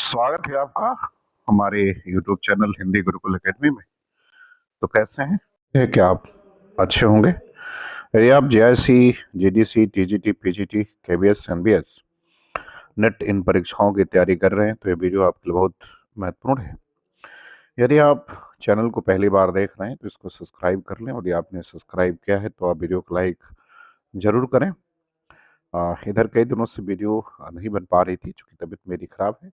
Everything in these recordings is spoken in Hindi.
स्वागत है आपका हमारे YouTube channel Hindi Gurukul academy में। तो कैसे हैं? है कि आप अच्छे होंगे। यदि आप JIC, GDC, TGT, PGT, KBS, NBS, NET इन परीक्षाओं की तैयारी कर रहे हैं तो ये वीडियो आपके लिए बहुत महत्वपूर्ण है। यदि आप चैनल को पहली बार देख रहे हैं तो इसको सब्सक्राइब कर लें, और यदि आपने सब्सक्राइब किया है तो आप वीडियो को लाइक जरूर करें। इधर कई दिनों से वीडियो नहीं बन पा रही थी क्योंकि तबीयत मेरी खराब है।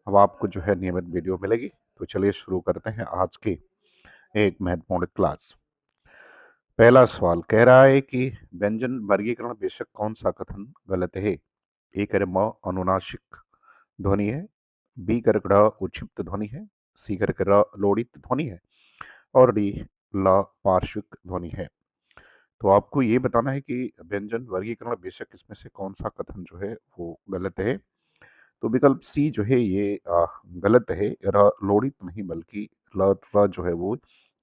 अब आपको जो है नियमित वीडियो मिलेगी। तो चलिए शुरू करते हैं आज की एक महत्वपूर्ण क्लास। पहला सवाल कह रहा है कि व्यंजन वर्गीकरण बेशक कौन सा कथन गलत है। ए करे म अनुनासिक ध्वनि है, बी करे ड़ उक्षिप्त ध्वनि है, सी करे र लोड़ित ध्वनि है, और डी ल पार्श्विक ध्वनि है। तो आपको ये बताना है कि व्यंजन वर्गीकरण बेशक इसमें से कौन सा कथन जो है वो गलत है। तो विकल्प सी जो है ये गलत है। र लोड़ित नहीं बल्कि ल र जो है वो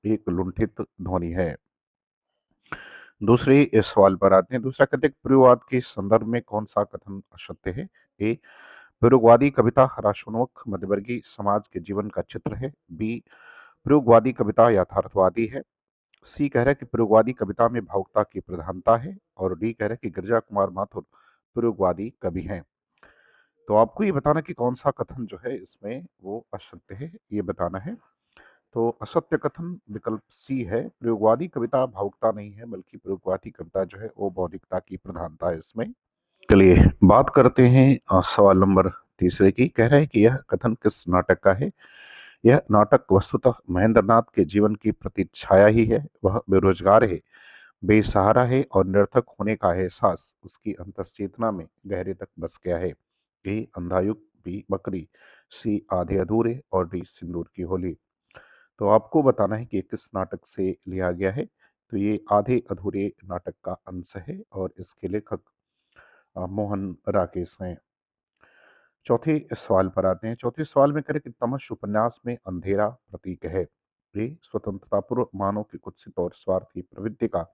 एक लुंठित ध्वनि है। दूसरे इस सवाल पर आते हैं। दूसरा कहते हैं प्रयोगवाद के संदर्भ में कौन सा कथन असत्य है। ए प्रयोगवादी कविता हराशोन्मुख मध्यवर्गीय समाज के जीवन का चित्र है। बी प्रयोगवादी कविता यथार्थवादी है। सी कह रहा है कि प्रयोगवादी कविता में भावुकता की प्रधानता है, और डी कह रहा है कि गिरिजा कुमार माथुर प्रयोगवादी कवि हैं। तो आपको ये बताना कि कौन सा कथन जो है इसमें वो असत्य है, ये बताना है। तो असत्य कथन विकल्प सी है। प्रयोगवादी कविता भावुकता नहीं है बल्कि प्रयोगवादी कविता जो है वो बौद्धिकता की प्रधानता है इसमें। चलिए बात करते हैं सवाल नंबर तीसरे की। कह रहे हैं कि यह कथन किस नाटक का है। यह नाटक वस्तुतः महेंद्रनाथ के जीवन की प्रतिछाया ही है। वह बेरोजगार है, बेसहारा है, और निरर्थक होने का एहसास उसकी अंतश्चेतना में गहरे तक बस गया है। ए अंधायुक, बी बकरी, सी आधे अधूरे, और डी सिंदूर की होली। तो आपको बताना है कि ये किस नाटक से लिया गया है। तो ये आधे अधूरे नाटक का अंश है, और इसके लेखक मोहन राकेश हैं। चौथे सवाल पर आते हैं। चौथे सवाल में करें कि तमस उपन्यास में अंधेरा प्रतीक है। ए स्वतंत्रता पूर्व मानव की कुत्सित और स्वार्थी प्रवृत्ति का।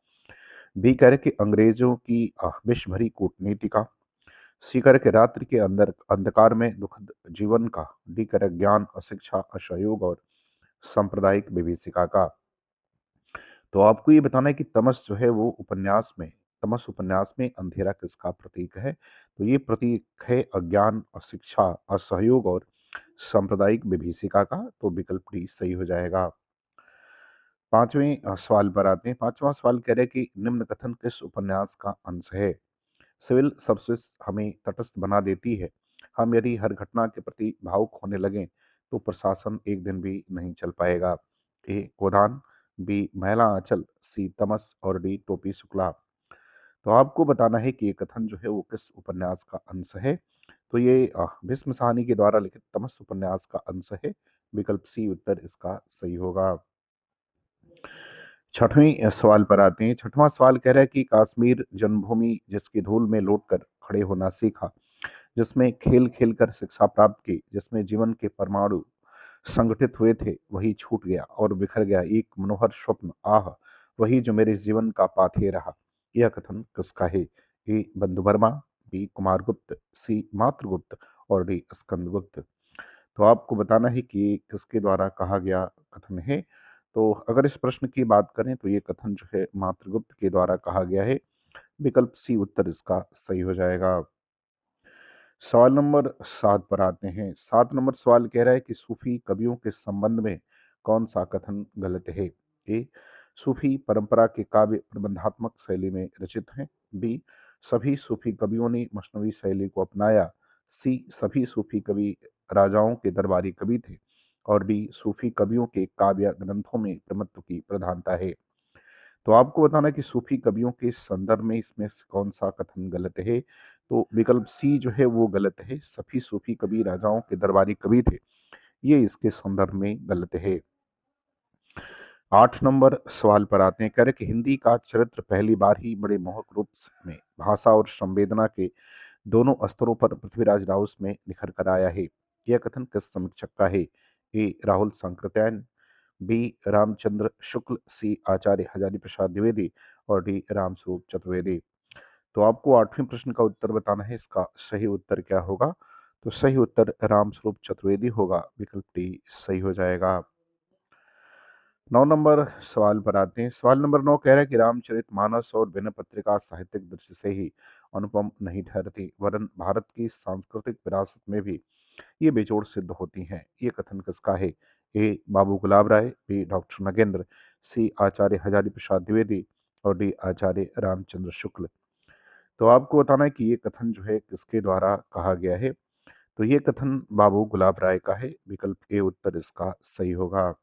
बी कह रहे कि अंग्रेजों की विष भरी कूटनीति का। सी कह रहे कि रात्रि के अंदर अंधकार में दुखद जीवन का। डी कह रहे ज्ञान, अशिक्षा, असहयोग और सांप्रदायिक विभीषिका का। तो आपको ये बताना है कि तमस उपन्यास में अंधेरा किसका प्रतीक है। तो ये प्रतीक है अज्ञान, अशिक्षा, असहयोग और सांप्रदायिक विभीषिका का। तो विकल्प डी सही हो जाएगा। पांचवें सवाल पर आते हैं। पांचवा सवाल कह रहे हैं कि निम्न कथन किस उपन्यास का अंश है। सिविल सर्विसेज हमें तटस्थ बना देती है। हम यदि हर घटना के प्रति भावुक होने लगें तो प्रशासन एक दिन भी नहीं चल पाएगा। ए गोदान, बी महिला आंचल, सी तमस, और डी टोपी शुक्ला। तो आपको बताना है कि ये कथन जो है वो किस उपन्यास का अंश है। तो ये भीष्म साहनी के द्वारा लिखित तमस उपन्यास का अंश है। विकल्प सी उत्तर इसका सही होगा। छठवें सवाल पर आते हैं। छठवां सवाल कह रहा है कि कश्मीर जन्मभूमि जिसकी धूल में लौटकर खड़े होना सीखा, जिसमें खेल खेल कर शिक्षा प्राप्त की, जिसमें जीवन के परमाणु संगठित हुए थे, वही छूट गया और बिखर गया एक मनोहर स्वप्न। आह वही जो मेरे जीवन का पाथेय रहा। यह कथन किसका है। ए बंधु वर्मा, बी कुमारगुप्त, सी मातृगुप्त, और डी स्कंदगुप्त। तो आपको बताना है कि किसके द्वारा कहा गया कथन है। तो अगर इस प्रश्न की बात करें तो ये कथन जो है मातृगुप्त के द्वारा कहा गया है। विकल्प सी उत्तर इसका सही हो जाएगा। सवाल नंबर 7 पर आते हैं। 7 नंबर सवाल कह रहा है कि सूफी कवियों के संबंध में कौन सा कथन गलत है। ए सूफी परंपरा के काव्य प्रबंधात्मक शैली में रचित हैं। बी सभी सूफी कवियों ने मसनवी शैली को अपनाया। सी सभी सूफी कवि राजाओं के दरबारी कवि थे। और डी सूफी कवियों के काव्य ग्रंथों में प्रमत्व की प्रधानता है। तो आपको बताना कि सूफी कवियों के संदर्भ में इसमें से कौन सा कथन गलत है। तो विकल्प सी जो है वो गलत है। सभी सूफी कवि राजाओं के दरबारी कवि थे, ये इसके संदर्भ में गलत है। 8 नंबर सवाल पर आते हैं। कह रहे कि हिंदी का चरित्र पहली बार ही बड़े मोहक रूप में भाषा और संवेदना के दोनों स्तरों पर पृथ्वीराज राउस में निखर कर आया है। यह कथन किस समीक्षक का है। ए राहुल सांकृत्यायन, बी रामचंद्र शुक्ल, सी आचार्य हजारी प्रसाद द्विवेदी, और डी रामस्वरूप चतुर्वेदी। तो आपको 8वें प्रश्न का उत्तर बताना है। इसका सही उत्तर क्या होगा। तो सही उत्तर रामस्वरूप चतुर्वेदी होगा, विकल्प डी सही हो जाएगा। 9 नंबर सवाल पर आते हैं। सवाल नंबर 9 कह रहा है कि रामचरितमानस और भिन्न पत्रिका साहित्यिक दृष्टि से ही अनुपम नहीं ठहरती, वरन भारत की सांस्कृतिक विरासत में भी ये बेजोड़ सिद्ध होती हैं। ये कथन किसका है? ए बाबू गुलाब राय, बी डॉक्टर नगेंद्र, सी आचार्य हजारी प्रसाद द्विवेदी और डी आचार्य रामचंद्र शुक्ल। तो आपको बताना है कि ये कथन जो है किसके द्वारा कहा गया है। तो ये कथन बाबू गुलाब राय का है, विकल्प ए उत्तर इसका सही होगा।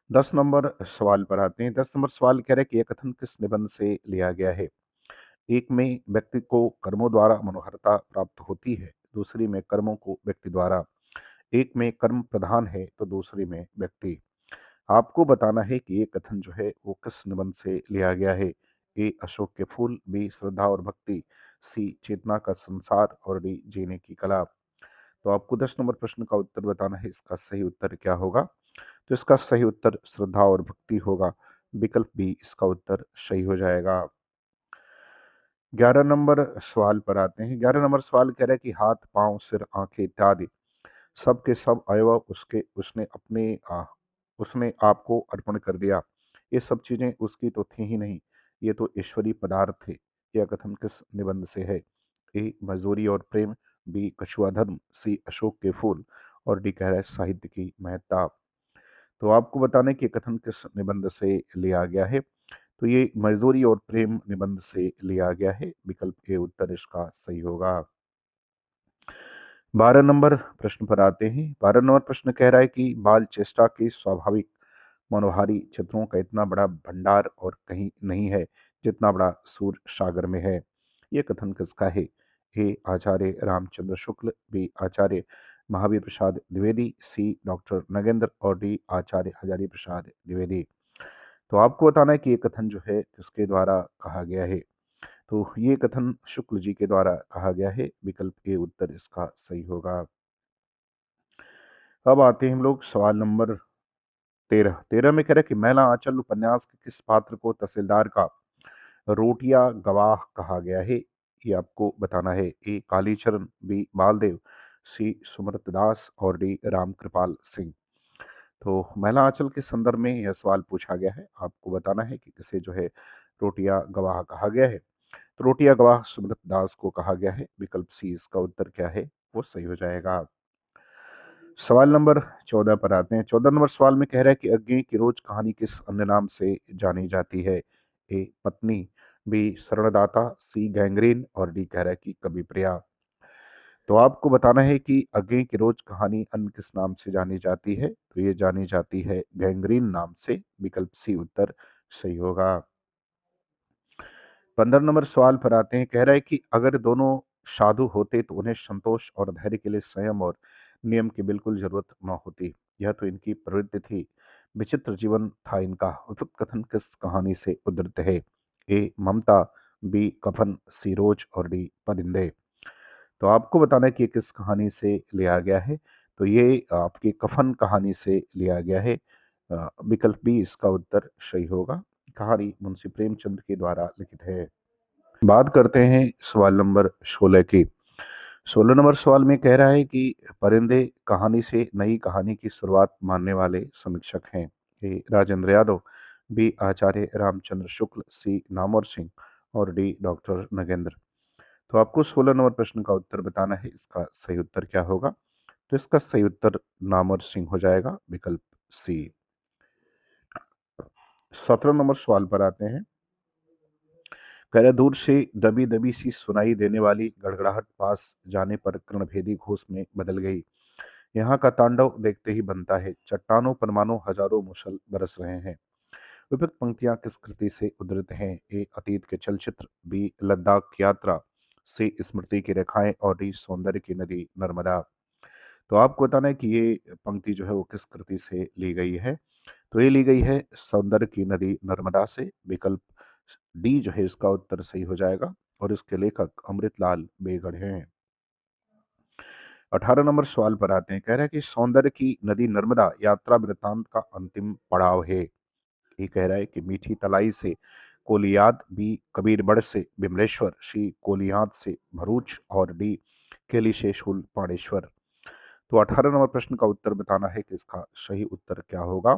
10 नंबर सवाल पर आते हैं। 10 नंबर सवाल कह रहे हैं कि यह कथन किस निबंध से लिया गया है? एक में व्यक्ति को कर्मों द्वारा मनोहरता प्राप्त होती है, दूसरी में कर्मों को व्यक्ति द्वारा। एक में कर्म प्रधान है तो दूसरी में व्यक्ति। आपको बताना है कि ये कथन जो है वो किस निबंध से लिया गया है। ए अशोक के फूल, बी श्रद्धा और भक्ति, सी चेतना का संसार और डी जीने की कला। तो आपको 10 नंबर प्रश्न का उत्तर बताना है, इसका सही उत्तर क्या होगा। तो इसका सही उत्तर श्रद्धा और भक्ति होगा, विकल्प बी इसका उत्तर सही हो जाएगा। 11 नंबर सवाल पर आते हैं। 11 नंबर सवाल कह रहा है कि हाथ, पांव, सिर, आंखें इत्यादि सब के सब अवयव उसके उसने आपको अर्पण कर दिया। ये सब चीजें उसकी तो थी ही नहीं, ये तो ईश्वरीय पदार्थ थे। यह कथन किस निबंध से है? ए मजदूरी और प्रेम, बी कछुआ धर्म, सी अशोक के फूल और डी कह रहा है साहित्य की महत्ता। तो आपको बताना है कि ये कथन किस निबंध से लिया गया है। तो ये मजदूरी और प्रेम निबंध से लिया गया है, विकल्प ए उत्तर इसका सही होगा। 12 नंबर प्रश्न पर आते हैं। 12 नंबर प्रश्न कह रहा है कि बाल चेष्टा के स्वाभाविक मनोहारी चित्रों का इतना बड़ा भंडार और कहीं नहीं है जितना बड़ा सूर सागर में है। ये कथन किसका है? ए आचार्य रामचंद्र शुक्ल, बी आचार्य महावीर प्रसाद द्विवेदी, सी डॉक्टर नगेंद्र और डी आचार्य हजारी प्रसाद द्विवेदी। तो आपको बताना है कि ये कथन जो है किसके द्वारा कहा गया है। तो ये कथन शुक्ल जी के द्वारा कहा गया है, विकल्प ए उत्तर इसका सही होगा। अब आते हैं हम लोग सवाल नंबर 13। 13 में कह रहे हैं कि मैला आंचल उपन्यास के किस पात्र को तहसीलदार का रोटिया गवाह कहा गया है? ये आपको बताना है। ए कालीचरण, बी बालदेव, सी सुमृत दास और डी राम कृपाल सिंह। तो महिला आंचल के संदर्भ में यह सवाल पूछा गया है। आपको बताना है कि किसे जो है रोटिया गवाह कहा गया है। तो रोटिया गवाह सुमृत दास को कहा गया है, विकल्प सी इसका उत्तर क्या है वो सही हो जाएगा। सवाल नंबर 14 पर आते हैं। 14 नंबर सवाल में कह रहा है कि अज्ञे की रोज कहानी किस अन्य नाम से जानी जाती है? ए पत्नी, बी शरणदाता, सी गैंग्रीन और डी कह रहा है कि कवि प्रिया। तो आपको बताना है कि अज्ञे की रोज कहानी अन्य किस नाम से जानी जाती है। तो ये जानी जाती है गैंग्रीन नाम से, विकल्प सी उत्तर सही होगा। 15 नंबर सवाल पर आते हैं। कह रहा है कि अगर दोनों साधु होते तो उन्हें संतोष और धैर्य के लिए संयम और नियम की बिल्कुल जरूरत न होती। यह तो इनकी प्रवृत्ति थी, विचित्र जीवन था इनका। उपयुक्त कथन किस कहानी से उद्धृत है? ए ममता, बी कफन, सी रोज और डी परिंदे। तो आपको बताना है कि ये किस कहानी से लिया गया है। तो ये आपकी कफन कहानी से लिया गया है, विकल्प बी इसका उत्तर सही होगा। कहानी मुंशी प्रेमचंद के द्वारा लिखित है। बात करते हैं सवाल नंबर 16 की। 16 नंबर सवाल में कह रहा है कि परिंदे कहानी से नई कहानी की शुरुआत मानने वाले समीक्षक हैं। ए राजेंद्र यादव, बी आचार्य रामचंद्र शुक्ल, सी नामवर सिंह और डी डॉक्टर नगेंद्र। तो आपको 16 नंबर प्रश्न का उत्तर बताना है, इसका सही उत्तर क्या होगा। तो इसका सही उत्तर नामवर सिंह हो जाएगा, विकल्प सी। 17 नंबर सवाल पर आते हैं। कह रहे दूर से दबी दबी सी सुनाई देने वाली गड़गड़ाहट पास जाने पर कर्णभेदी घोष में बदल गई। यहाँ का तांडव देखते ही बनता है, चट्टानों पर मानो हजारों मुसल बरस रहे हैं। विभिन्न पंक्तियां किस कृति से उद्धृत हैं? ए अतीत के चलचित्र, बी लद्दाख की यात्रा, सी स्मृति की रेखाएं और डी सौंदर्य की नदी नर्मदा। तो आपको बताना है कि ये पंक्ति जो है वो किस कृति से ली गई है। तो ये ली गई है सौंदर्य की नदी नर्मदा से, विकल्प डी जो है इसका उत्तर सही हो जाएगा और इसके लेखक अमृतलाल बेगड़ हैं। 18 नंबर सवाल पर आते हैं। कह रहा है कि सौंदर्य की नदी नर्मदा यात्रा वृत्तांत का अंतिम पड़ाव है। ये कह रहा है कि मीठी तलाई से कोलियाद, बी कबीरबड़ से बिमलेश्वर, सी कोलियाद से भरूच और डी केलिशेशूल पाणेश्वर। तो 18 नंबर प्रश्न का उत्तर बताना है कि इसका सही उत्तर क्या होगा।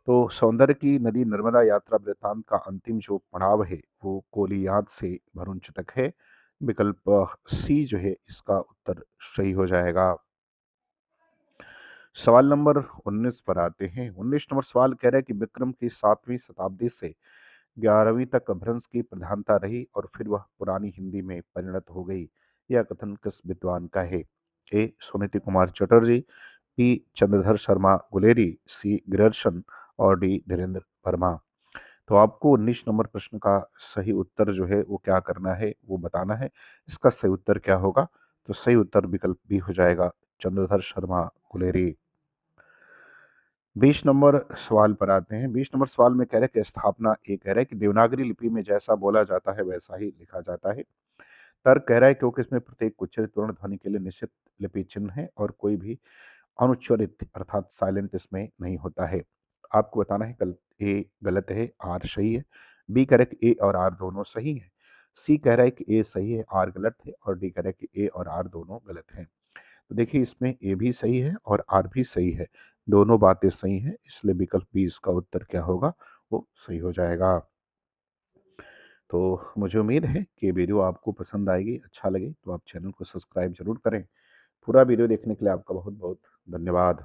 तो सौंदर्य की नदी नर्मदा यात्रा वृत्तांत का अंतिम जो पड़ाव है वो कोलियाद से भरूच तक है। विकल्प सी जो है इसका उत्तर सही हो जाएगा। सवाल नंबर 19 पर आते हैं। 19 नंबर सवाल कह रहा है कि विक्रम की 7वीं शताब्दी से 11वीं तक भ्रंश की प्रधानता रही और फिर वह पुरानी हिंदी में परिणत हो गई। यह कथन किस विद्वान का है? ए सुनीति कुमार चटर्जी, बी चंद्रधर शर्मा गुलेरी, सी ग्रर्शन और डी धीरेन्द्र वर्मा। तो आपको 19 नंबर प्रश्न का सही उत्तर जो है वो क्या करना है, वो बताना है। इसका सही उत्तर क्या होगा? तो सही उत्तर विकल्प बी हो जाएगा, चंद्रधर शर्मा गुलेरी। 20 नंबर सवाल पर आते हैं। 20 नंबर सवाल में कह रहे हैं कि स्थापना, ये कह रहा है कि देवनागरी लिपि में जैसा बोला जाता है वैसा ही लिखा जाता है। तर्क कह रहा है क्योंकि इसमें प्रत्येक उच्चारित वर्ण ध्वनि के लिए निश्चित लिपि चिन्ह है और कोई भी अनुच्चारित अर्थात साइलेंट इसमें नहीं होता है। आपको बताना है गलत, ए गलत है, आर सही है। बी कह रहा है कि ए और आर दोनों सही है। सी कह रहा है कि ए सही है, आर गलत है और डी कह रहा है कि ए और आर दोनों गलत हैं। तो देखिए इसमें ए भी सही है और आर भी सही है, दोनों बातें सही हैं, इसलिए विकल्प बी इसका उत्तर क्या होगा, वो सही हो जाएगा। तो मुझे उम्मीद है कि ये वीडियो आपको पसंद आएगी, अच्छा लगे तो आप चैनल को सब्सक्राइब जरूर करें। पूरा वीडियो देखने के लिए आपका बहुत बहुत धन्यवाद।